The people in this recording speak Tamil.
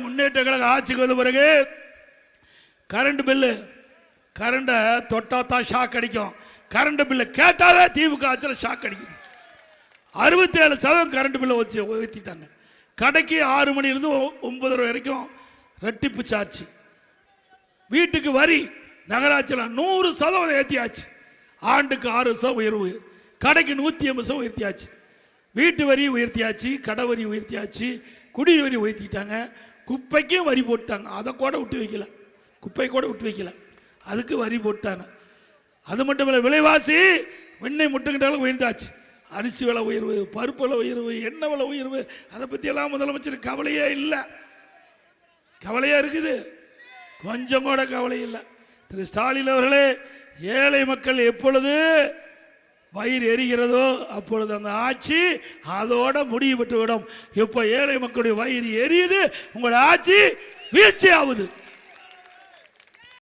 முன்னேற்ற கழக ஆட்சிக்கு வந்த பிறகு கரண்ட் பில்லு, கரண்டை தொட்டா தான் ஷாக் அடிக்கும், கரண்ட் பில்லு கேட்டாவே திமுக ஆட்சியில் ஷாக் அடிக்குது. 67% கரண்ட் பில்லை உயர்த்திட்டாங்க. கடைக்கு 6 மணிலிருந்து 9 வரைக்கும் ரெட்டிப்பு சார்ஜ். வீட்டுக்கு வரி நகராட்சியில் 100% ஏற்றியாச்சு. ஆண்டுக்கு 6% உயர்வு, கடைக்கு 180% உயர்த்தியாச்சு. வீட்டு வரி உயர்த்தியாச்சு, கடை வரி உயர்த்தியாச்சு, குடி வரி உயர்த்திட்டாங்க. குப்பைக்கும் வரி போட்டாங்க, அதை கூட விட்டு வைக்கல, குப்பை கூட விட்டு வைக்கல, அதுக்கு வரி போட்டாங்க. அது மட்டும் இல்லை, விலைவாசி வெண்ணெய் முட்டுக்கிட்டாலும் உயர்ந்தாச்சு. அரிசி விலை உயர்வு, பருப்பு விலை உயர்வு, எண்ணெய் விலை உயர்வு, அதை பற்றியெல்லாம் முதலமைச்சர் கவலையே இல்லை. கவலையாக இருக்குது, கொஞ்சம் கூட கவலை இல்லை. திரு ஸ்டாலின் அவர்களே, ஏழை மக்கள் எப்பொழுது வயிறு எரிகிறதோ அப்பொழுது அந்த ஆட்சி அதோட முடிவு பெற்றுவிடும். இப்போ ஏழை மக்களுடைய வயிறு எரியுது, உங்களுடைய ஆட்சி வீழ்ச்சி ஆகுது.